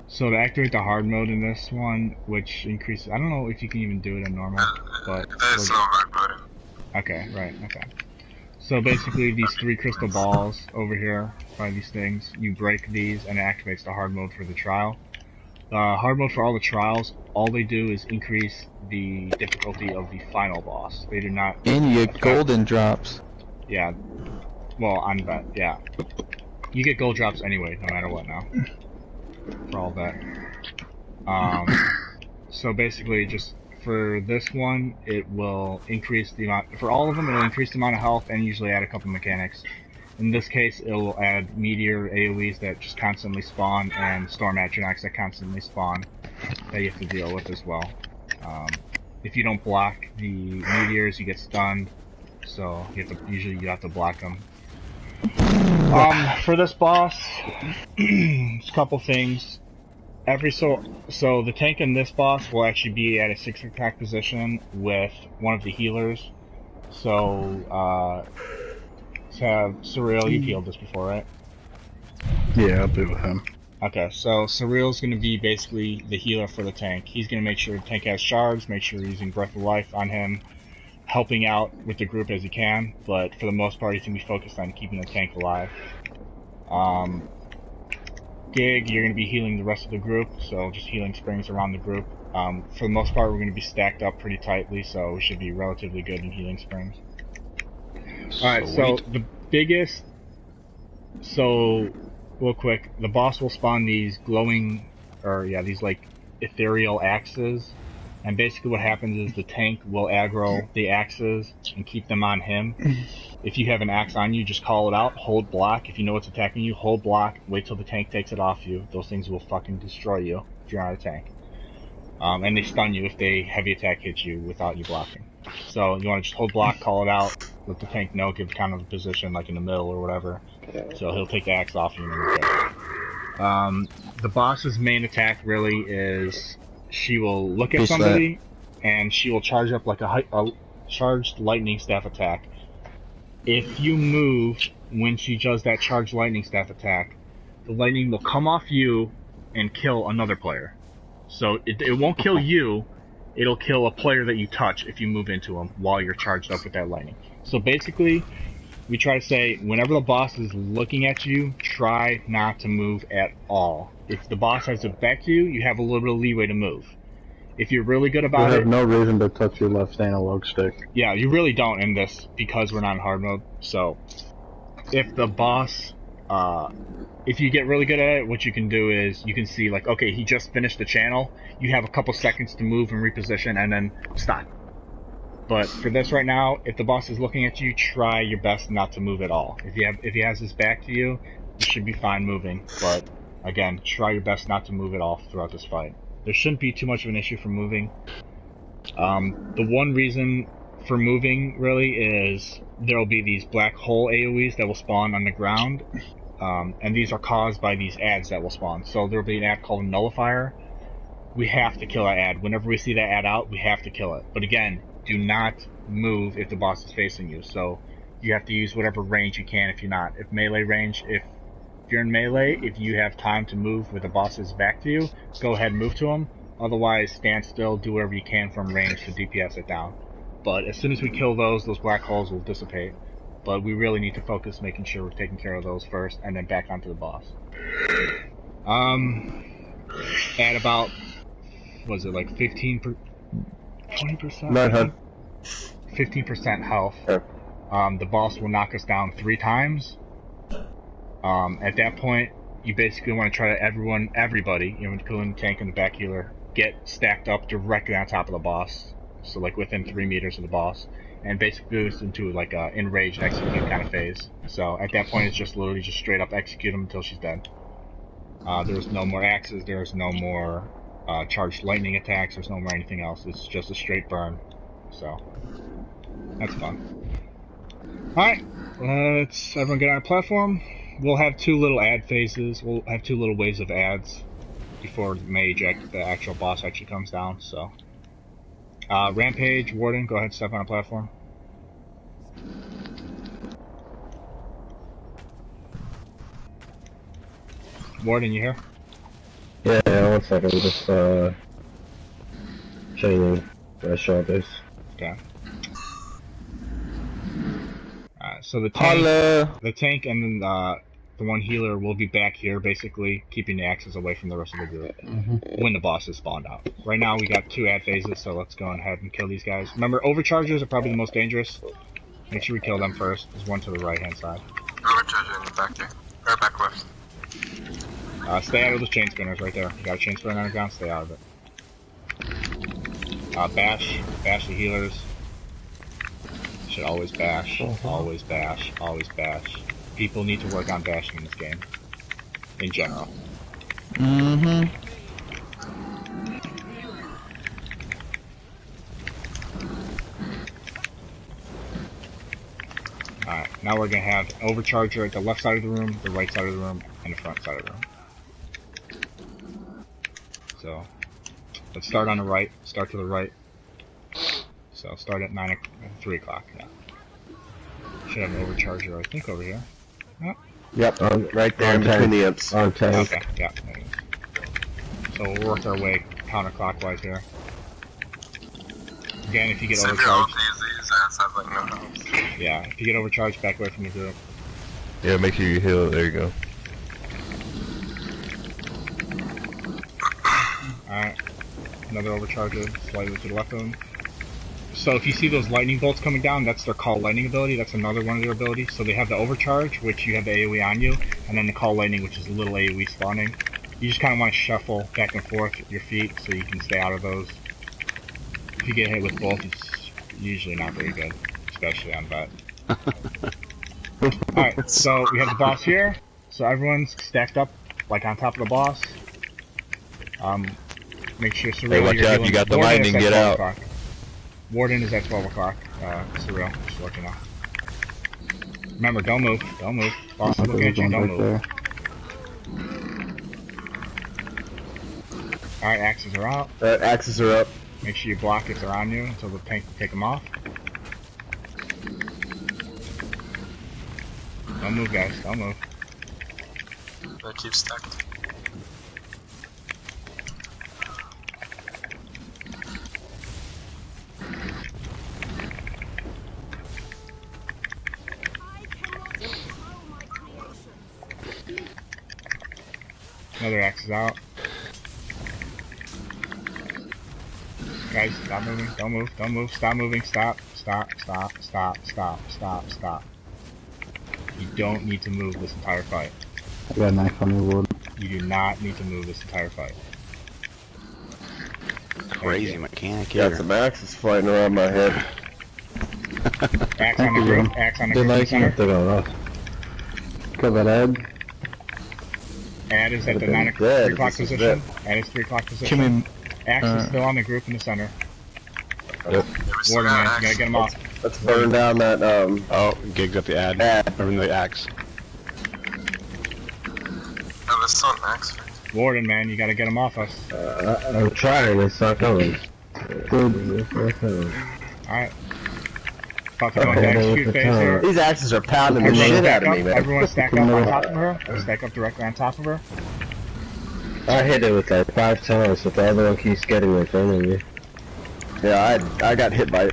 So to activate the hard mode in this one, which increases, I don't know if you can even do it in normal, but There's no hard mode. okay, right, okay. So basically, these 3 crystal balls over here by these things, you break these and it activates the hard mode for the trial. The hard mode for all the trials, all they do is increase the difficulty of the final boss. They do not. And you get affect, golden drops. Yeah. Well, on that, yeah. You get gold drops anyway, no matter what now. For all that. So basically, just for this one, it will increase the amount. For all of them, it'll increase the amount of health and usually add a couple mechanics. In this case, it'll add meteor AoEs that just constantly spawn and storm atronachs that constantly spawn that you have to deal with as well. If you don't block the meteors, you get stunned. So usually you have to block them. For this boss, a couple things. So the tank in this boss will actually be at a 6 attack position with one of the healers. So Surreal, you've healed this before, right? Yeah, I'll be with him. Okay, so Surreal's gonna be basically the healer for the tank. He's gonna make sure the tank has shards, make sure you're using Breath of Life on him, helping out with the group as he can, but for the most part he's gonna be focused on keeping the tank alive. Gig, you're going to be healing the rest of the group, so just healing springs around the group. For the most part, we're going to be stacked up pretty tightly, so we should be relatively good in healing springs. Alright, so the biggest... So, real quick, the boss will spawn these glowing... these like ethereal axes. And basically what happens is the tank will aggro the axes and keep them on him. If you have an axe on you, just call it out, hold block. If you know what's attacking you, hold block, wait till the tank takes it off you. Those things will fucking destroy you if you're on a tank. And they stun you if they heavy attack hits you without you blocking. So you want to just hold block, call it out, let the tank know, give kind of a position like in the middle or whatever. So he'll take the axe off you and then okay. The boss's main attack really is she will look at somebody and she will charge up like a charged lightning staff attack. If you move when she does that charged lightning staff attack, the lightning will come off you and kill another player. So it won't kill you, it'll kill a player that you touch if you move into him while you're charged up with that lightning. So basically, we try to say, whenever the boss is looking at you, try not to move at all. If the boss has it back to you, you have a little bit of leeway to move. If you're really good about it... You have no reason to touch your left analog stick. Yeah, you really don't in this, because we're not in hard mode. So, if the boss... if you get really good at it, what you can do is, you can see, like, okay, he just finished the channel, you have a couple seconds to move and reposition, and then stop. But for this right now, if the boss is looking at you, try your best not to move at all. If he has his back to you, you should be fine moving. But again, try your best not to move at all throughout this fight. There shouldn't be too much of an issue for moving. The one reason for moving really is there will be these black hole AoEs that will spawn on the ground, and these are caused by these ads that will spawn. So there will be an ad called a nullifier. We have to kill that ad. Whenever we see that ad out, we have to kill it. But again, do not move if the boss is facing you. So you have to use whatever range you can if you're not. If melee range, if you're in melee, if you have time to move with the boss's back to you, go ahead and move to him. Otherwise, stand still, do whatever you can from range to DPS it down. But as soon as we kill those black holes will dissipate. But we really need to focus making sure we're taking care of those first, and then back onto the boss. At about, was it like 20%? 15% health. The boss will knock us down 3 times. At that point, you basically want to try to everybody, including the tank and the back healer, get stacked up directly on top of the boss. So like within 3 meters of the boss. And basically goes into like a enraged execute kind of phase. So at that point, it's just literally just straight up execute him until she's dead. There's no more axes, there's no more charged lightning attacks, there's no more anything else. It's just a straight burn. So, that's fun. Alright, let's everyone get on our platform. We'll have 2 little ad phases. We'll have 2 little waves of ads before Mage, the actual boss, actually comes down. So, Rampage, Warden, go ahead and step on our platform. Warden, you here? Yeah, 1 second. Just changing shoulders. Okay. So the tank and then the one healer will be back here, basically keeping the axes away from the rest of the group when the bosses spawned out. Right now we got 2 ad phases, so let's go ahead and kill these guys. Remember, overchargers are probably the most dangerous. Make sure we kill them first. There's one to the right hand side. Overcharger in the back there. Right back left. Stay out of those chain spinners right there. You got a chain spinner on the ground, stay out of it. Bash the healers. Should always bash, always bash, always bash. People need to work on bashing in this game. In general. Alright, now we're gonna have overcharger at the left side of the room, the right side of the room, and the front side of the room. So, let's start on the right, start to the right. So start at 3 o'clock, yeah. Should have an overcharger, I think, over here. Oh. Yep, right there in between the imps. On tank. Okay, yeah. So we'll work our way counterclockwise here. Again, if you get overcharged. Yeah, if you get overcharged, back away from the group. Yeah, make sure you heal. There you go. Alright. Another overcharger, slightly to the left of them. So if you see those lightning bolts coming down, that's their call lightning ability. That's another one of their abilities. So they have the overcharge, which you have the AoE on you, and then the call lightning, which is a little AoE spawning. You just kind of want to shuffle back and forth with your feet so you can stay out of those. If you get hit with both, it's usually not very good, especially on vet. Alright, so we have the boss here. So everyone's stacked up, like on top of the boss. Make sure Surreal, hey, watch out, if you got the lightning, get out. O'clock. Warden is at 12 o'clock. Surreal, just to let you know. Remember, don't move, don't move. Boss is looking at you, don't move. Alright, axes are out. Axes are up. Make sure you block if they're on you until the tank can take them off. Don't move, guys, don't move. That keeps stacked. Another axe is out. Guys, stop moving, don't move, don't move, stop moving, stop, stop, stop, stop, stop, stop, stop. You don't need to move this entire fight. I got a knife on your wood. You do not need to move this entire fight. Crazy mechanic here. Got some axes flying around my head. Axe on the group, axe on the group in the center. Kill that egg. Ad is at the 3 o'clock position. Ad is 3 o'clock position. Axe is still on the group in the center. Yep. Warden, man, you gotta get him off. Let's burn down that, Oh, gigs up the ad. Or the axe. Oh, there's still an axe. Warden, man, you gotta get him off us. I'm trying, it's not going. Alright. About to go into execute phase here. These axes are pounding the shit out of me, man. Everyone stack up on top of her. Stack up directly on top of her. I hit it with that 5 times, but the other one keeps getting in front of me. Yeah, I got hit by the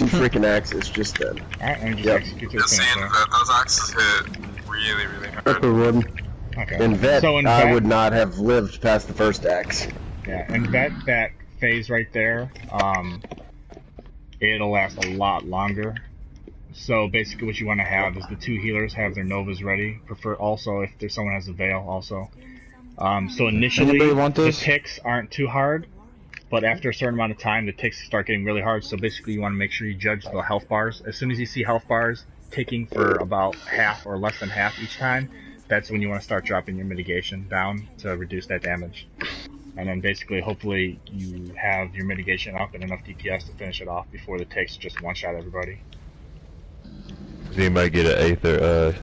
freaking axes just then. Alright, and just execute to the Just finish saying there. that those axes hit really, really hard. Okay. In vet, So in I vet, would not have lived past the first axe. Yeah, in vet, that phase right there, it'll last a lot longer. So basically what you want to have is the 2 healers have their Novas ready. Prefer also if there's someone has a Veil also. So initially the ticks aren't too hard, but after a certain amount of time the ticks start getting really hard. So basically you want to make sure you judge the health bars. As soon as you see health bars ticking for about half or less than half each time, that's when you want to start dropping your mitigation down to reduce that damage. And then basically hopefully you have your mitigation up and enough DPS to finish it off before the ticks just one-shot everybody. Does anybody get an Aether